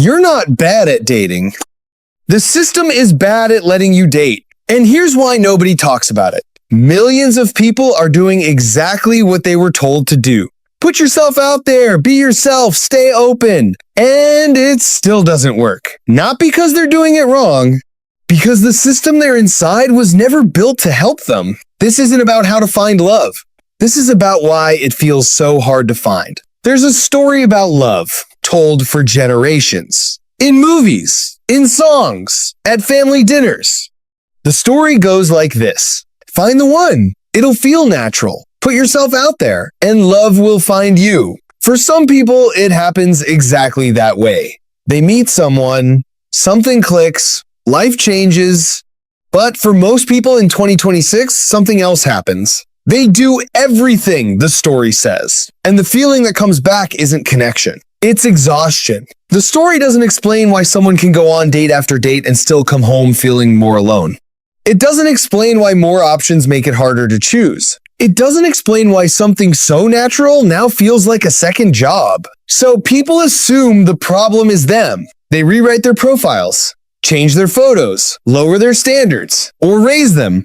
You're not bad at dating. The system is bad at letting you date. And here's why nobody talks about it. Millions of people are doing exactly what they were told to do. Put yourself out there, be yourself, stay open. And it still doesn't work. Not because they're doing it wrong, because the system they're inside was never built to help them. This isn't about how to find love. This is about why it feels so hard to find. There's a story about love told for generations. In movies, in songs, at family dinners. The story goes like this. Find the one. It'll feel natural. Put yourself out there, and love will find you. For some people, it happens exactly that way. They meet someone, something clicks, life changes. But for most people in 2026, something else happens. They do everything, the story says. And the feeling that comes back isn't connection. It's exhaustion. The story doesn't explain why someone can go on date after date and still come home feeling more alone. It doesn't explain why more options make it harder to choose. It doesn't explain why something so natural now feels like a second job. So people assume the problem is them. They rewrite their profiles, change their photos, lower their standards, or raise them.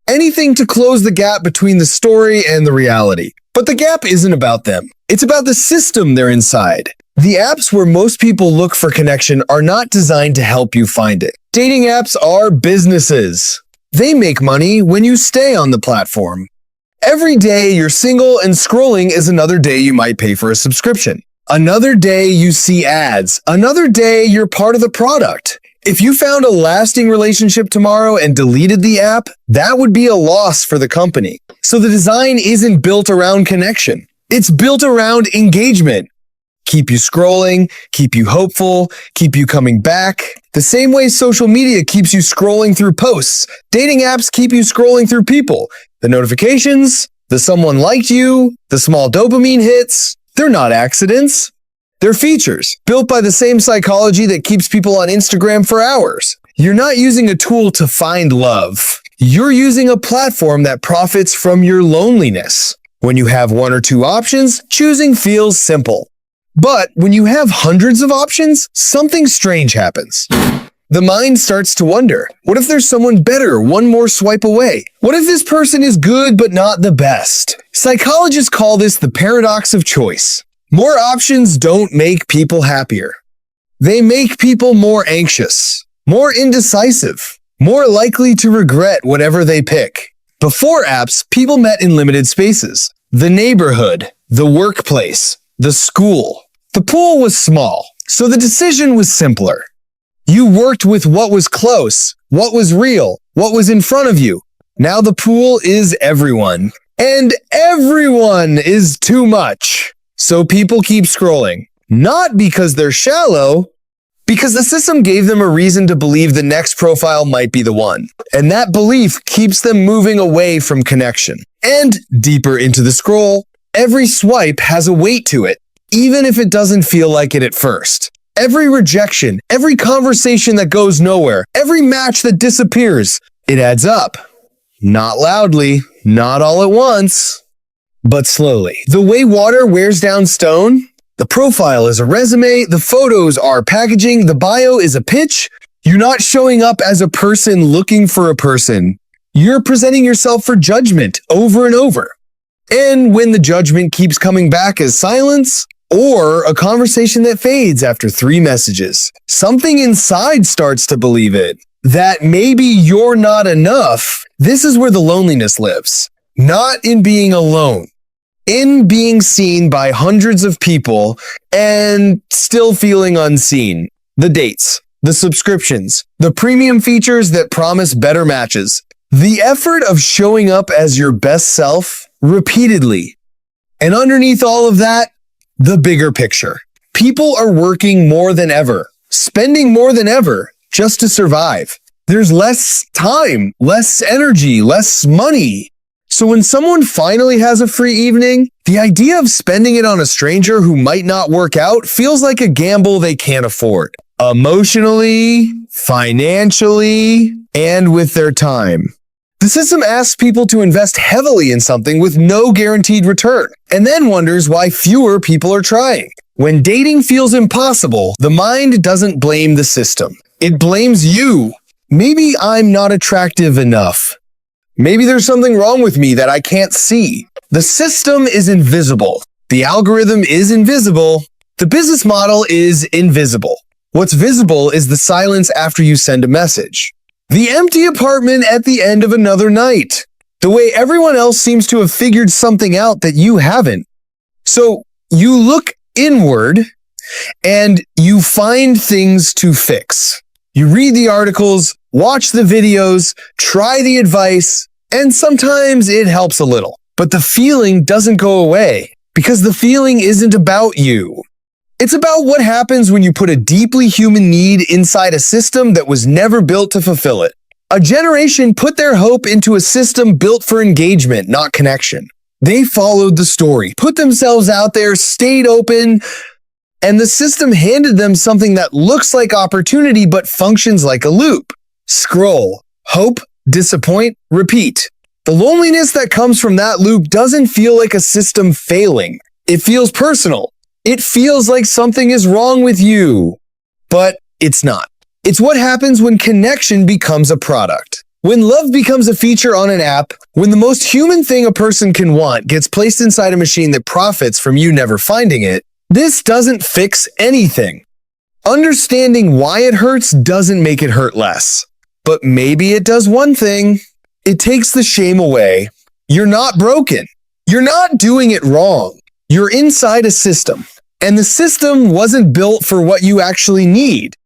Anything to close the gap between the story and the reality. But the gap isn't about them. It's about the system they're inside. The apps where most people look for connection are not designed to help you find it. Dating apps are businesses. They make money when you stay on the platform. Every day you're single and scrolling is another day you might pay for a subscription. Another day you see ads. Another day you're part of the product. If you found a lasting relationship tomorrow and deleted the app, that would be a loss for the company. So the design isn't built around connection. It's built around engagement. Keep you scrolling, keep you hopeful, keep you coming back. The same way social media keeps you scrolling through posts, dating apps keep you scrolling through people. The notifications, the someone liked you, the small dopamine hits, they're not accidents. They're features built by the same psychology that keeps people on Instagram for hours. You're not using a tool to find love. You're using a platform that profits from your loneliness. When you have one or two options, choosing feels simple. But when you have hundreds of options, something strange happens. The mind starts to wonder, what if there's someone better one more swipe away? What if this person is good but not the best? Psychologists call this the paradox of choice. More options don't make people happier. They make people more anxious, more indecisive, more likely to regret whatever they pick. Before apps, people met in limited spaces. The neighborhood, the workplace, the school. The pool was small, so the decision was simpler. You worked with what was close, what was real, what was in front of you. Now the pool is everyone. And everyone is too much. So people keep scrolling. Not because they're shallow, because the system gave them a reason to believe the next profile might be the one. And that belief keeps them moving away from connection. And deeper into the scroll, every swipe has a weight to it, even if it doesn't feel like it at first. Every rejection, every conversation that goes nowhere, every match that disappears, it adds up. Not loudly, not all at once, but slowly. The way water wears down stone, the profile is a resume, the photos are packaging, the bio is a pitch. You're not showing up as a person looking for a person. You're presenting yourself for judgment over and over. And when the judgment keeps coming back as silence, or a conversation that fades after 3 messages, something inside starts to believe it. That maybe you're not enough. This is where the loneliness lives. Not in being alone. In being seen by hundreds of people and still feeling unseen. The dates, the subscriptions, the premium features that promise better matches. The effort of showing up as your best self repeatedly. And underneath all of that, the bigger picture. People are working more than ever, spending more than ever just to survive. There's less time, less energy, less money. So when someone finally has a free evening, the idea of spending it on a stranger who might not work out feels like a gamble they can't afford. Emotionally, financially, and with their time. The system asks people to invest heavily in something with no guaranteed return, and then wonders why fewer people are trying. When dating feels impossible, the mind doesn't blame the system. It blames you. Maybe I'm not attractive enough. Maybe there's something wrong with me that I can't see. The system is invisible. The algorithm is invisible. The business model is invisible. What's visible is the silence after you send a message. The empty apartment at the end of another night. The way everyone else seems to have figured something out that you haven't. So you look inward and you find things to fix. You read the articles, watch the videos, try the advice, and sometimes it helps a little. But the feeling doesn't go away because the feeling isn't about you. It's about what happens when you put a deeply human need inside a system that was never built to fulfill it. A generation put their hope into a system built for engagement, not connection. They followed the story, put themselves out there, stayed open, and the system handed them something that looks like opportunity but functions like a loop. Scroll, hope, disappoint, repeat. The loneliness that comes from that loop doesn't feel like a system failing. It feels personal. It feels like something is wrong with you. But it's not. It's what happens when connection becomes a product. When love becomes a feature on an app, when the most human thing a person can want gets placed inside a machine that profits from you never finding it, this doesn't fix anything. Understanding why it hurts doesn't make it hurt less. But maybe it does one thing. It takes the shame away. You're not broken. You're not doing it wrong. You're inside a system. And the system wasn't built for what you actually need.